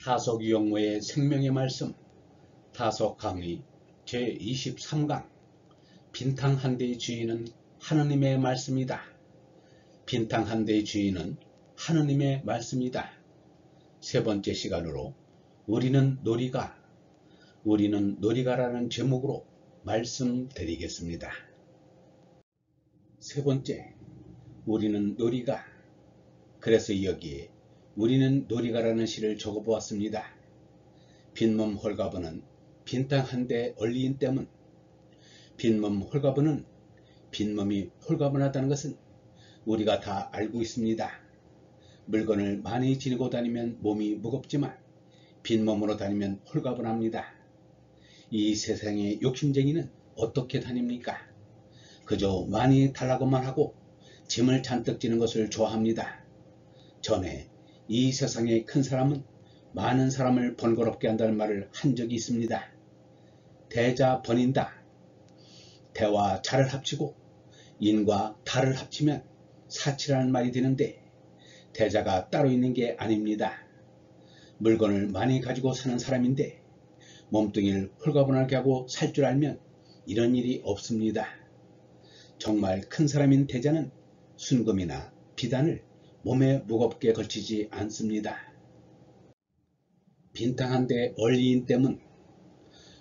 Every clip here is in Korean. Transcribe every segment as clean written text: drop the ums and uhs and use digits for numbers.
타석 유영모의 생명의 말씀 타석 강의 제23강 빈탕 한 대의 주인은 하느님의 말씀이다. 빈탕 한 대의 주인은 하느님의 말씀이다. 세 번째 시간으로 우리는 놀이가라는 제목으로 말씀드리겠습니다. 세 번째, 우리는 놀이가. 그래서 여기에 우리는 놀이가라는 시를 적어보았습니다. 빈몸 홀가분은 빈탕 한 대 얼리인 때문. 빈몸 홀가분은 빈몸이 홀가분하다는 것은 우리가 다 알고 있습니다. 물건을 많이 지니고 다니면 몸이 무겁지만 빈몸으로 다니면 홀가분합니다. 이 세상의 욕심쟁이는 어떻게 다닙니까? 그저 많이 달라고만 하고 짐을 잔뜩 지는 것을 좋아합니다. 전에 이 세상의 큰 사람은 많은 사람을 번거롭게 한다는 말을 한 적이 있습니다. 대자 번인다. 대와 자를 합치고 인과 다를 합치면 사치라는 말이 되는데 대자가 따로 있는 게 아닙니다. 물건을 많이 가지고 사는 사람인데 몸뚱이를 홀가분하게 하고 살 줄 알면 이런 일이 없습니다. 정말 큰 사람인 대자는 순금이나 비단을 몸에 무겁게 걸치지 않습니다. 빈탕 한 대 얼리인 때문.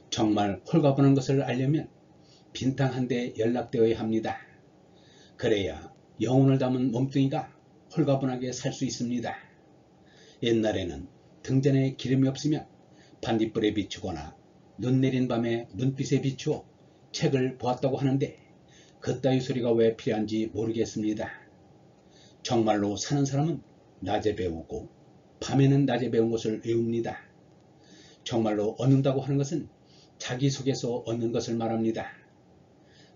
정말 홀가분한 것을 알려면 빈탕 한 대 연락되어야 합니다. 그래야 영혼을 담은 몸뚱이가 홀가분하게 살 수 있습니다. 옛날에는 등잔에 기름이 없으면 반딧불에 비추거나 눈 내린 밤에 눈빛에 비추어 책을 보았다고 하는데 그따위 소리가 왜 필요한지 모르겠습니다. 정말로 사는 사람은 낮에 배우고 밤에는 낮에 배운 것을 외웁니다. 정말로 얻는다고 하는 것은 자기 속에서 얻는 것을 말합니다.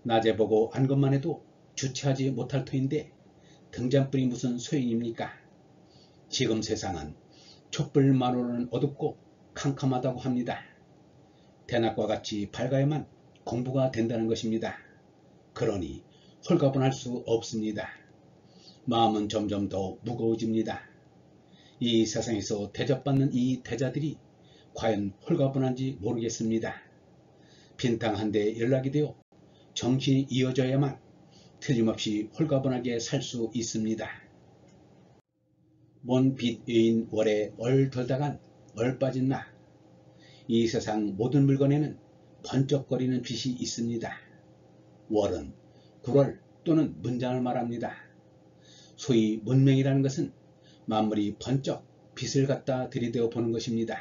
낮에 보고 안 것만 해도 주체하지 못할 터인데 등잔불이 무슨 소용입니까? 지금 세상은 촛불만으로는 어둡고 캄캄하다고 합니다. 대낮과 같이 밝아야만 공부가 된다는 것입니다. 그러니 홀가분할 수 없습니다. 마음은 점점 더 무거워집니다. 이 세상에서 대접받는 이 대자들이 과연 홀가분한지 모르겠습니다. 빈탕 한 대 연락이 되어 정신이 이어져야만 틀림없이 홀가분하게 살 수 있습니다. 먼 빛 외인 월에 얼 덜다간 얼 빠진 나. 이 세상 모든 물건에는 번쩍거리는 빛이 있습니다. 월은 9월 또는 문장을 말합니다. 소위 문명이라는 것은 만물이 번쩍 빛을 갖다 들이대어 보는 것입니다.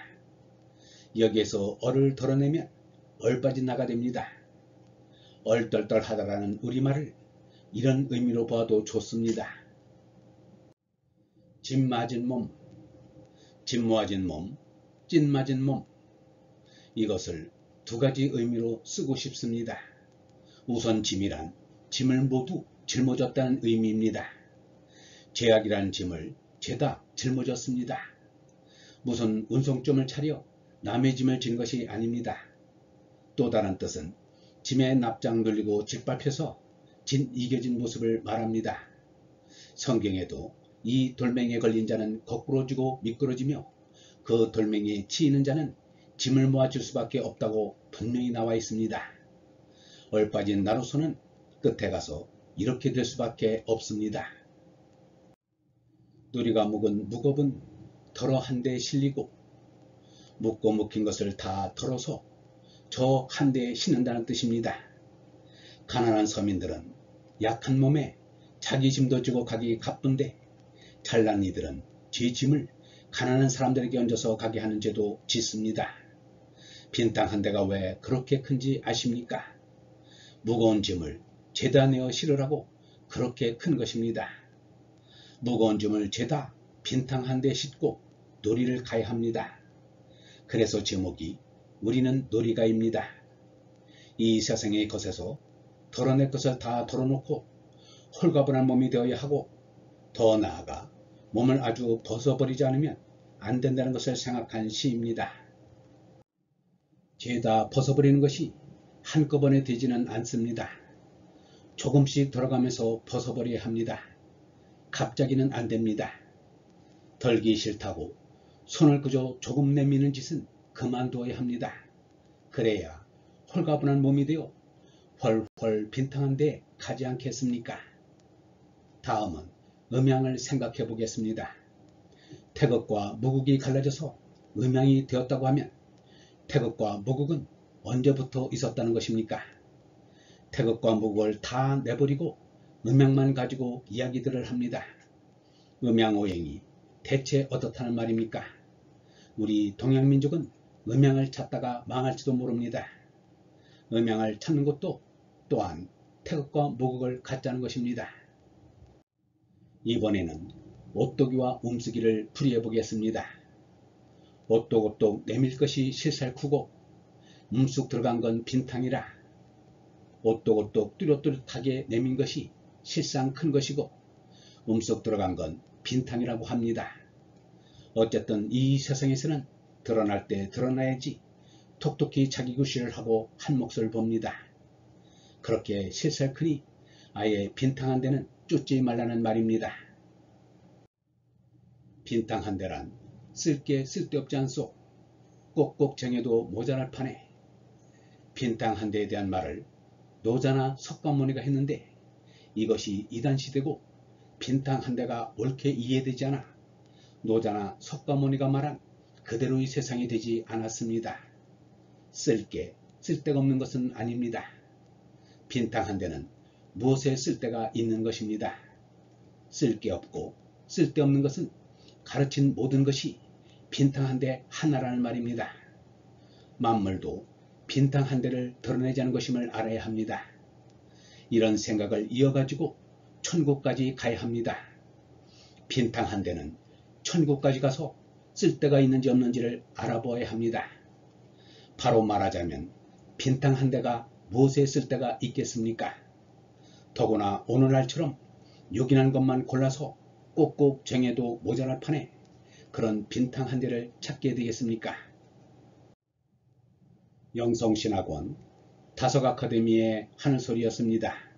여기에서 얼을 덜어내면 얼 빠진 나가 됩니다. 얼떨떨하다라는 우리말을 이런 의미로 보아도 좋습니다. 짐 맞은 몸, 짐 모아진 몸, 찐 맞은 몸. 이것을 두 가지 의미로 쓰고 싶습니다. 우선 짐이란 짐을 모두 짊어졌다는 의미입니다. 죄악이라는 짐을 죄다 짊어졌습니다. 무슨 운송점을 차려 남의 짐을 진 것이 아닙니다. 또 다른 뜻은 짐에 납작 눌리고 짓밟혀서 이겨진 모습을 말합니다. 성경에도 이 돌멩이에 걸린 자는 거꾸로 지고 미끄러지며 그 돌멩이에 치이는 자는 짐을 모아줄 수밖에 없다고 분명히 나와 있습니다. 얼빠진 나로서는 끝에 가서 이렇게 될 수밖에 없습니다. 누리가 묵은 무겁은 덜어 한 대에 실리고 묵고 묵힌 것을 다 덜어서 저 한 대에 싣는다는 뜻입니다. 가난한 서민들은 약한 몸에 자기 짐도 지고 가기 가쁜데 잘난 이들은 제 짐을 가난한 사람들에게 얹어서 가게 하는 죄도 짓습니다. 빈탕 한 대가 왜 그렇게 큰지 아십니까? 무거운 짐을 죄다 내어 실으라고 그렇게 큰 것입니다. 무거운 짐을 죄다 빈탕 한 대 싣고 놀이를 가야 합니다. 그래서 제목이 우리는 놀이가입니다. 이 세상의 것에서 덜어낼 것을 다 덜어놓고 홀가분한 몸이 되어야 하고 더 나아가 몸을 아주 벗어버리지 않으면 안 된다는 것을 생각한 시입니다. 죄다 벗어버리는 것이 한꺼번에 되지는 않습니다. 조금씩 들어가면서 벗어버려야 합니다. 갑자기는 안 됩니다. 덜기 싫다고 손을 그저 조금 내미는 짓은 그만두어야 합니다. 그래야 홀가분한 몸이 되어 훨훨 빈탕한 데 가지 않겠습니까? 다음은 음양을 생각해 보겠습니다. 태극과 무국이 갈라져서 음양이 되었다고 하면 태극과 무국은 언제부터 있었다는 것입니까? 태극과 무국을 다 내버리고 음양만 가지고 이야기들을 합니다. 음양오행이 대체 어떻다는 말입니까? 우리 동양민족은 음양을 찾다가 망할지도 모릅니다. 음양을 찾는 것도 또한 태극과 무국을 갖자는 것입니다. 이번에는 오똑이와 움쓰기를 풀이해 보겠습니다. 오똑오똑 내밀 것이 실살쿠고 움쑥 들어간 건 빈탕이라 오똑오똑 뚜렷뚜렷하게 내민 것이 실상 큰 것이고 움쑥 들어간 건 빈탕이라고 합니다. 어쨌든 이 세상에서는 드러날 때 드러나야지 톡톡히 자기 구실을 하고 한 몫을 봅니다. 그렇게 실살 크니 아예 빈탕한 데는 쫓지 말라는 말입니다. 빈탕한 데란 쓸게 쓸데없지 않소. 꼭꼭 정해도 모자랄 판에 빈탕한 데에 대한 말을 노자나 석가모니가 했는데 이것이 이단시되고 빈탕한 데가 옳게 이해되지 않아 노자나 석가모니가 말한 그대로의 세상이 되지 않았습니다. 쓸게 쓸데가 없는 것은 아닙니다. 빈탕한 데는 무엇에 쓸데가 있는 것입니다. 쓸게 없고 쓸데없는 것은 가르친 모든 것이 빈탕한 데 하나라는 말입니다. 만물도 빈탕한 데를 드러내지 않은 것임을 알아야 합니다. 이런 생각을 이어가지고 천국까지 가야 합니다. 빈탕한 데는 천국까지 가서 쓸데가 있는지 없는지를 알아보아야 합니다. 바로 말하자면 빈탕한 데가 무엇에 쓸데가 있겠습니까? 더구나 오늘날처럼 요긴한 것만 골라서 꼭꼭 정해도 모자랄 판에 그런 빈탕한 데를 찾게 되겠습니까? 영성신학원 다석아카데미의 하늘소리였습니다.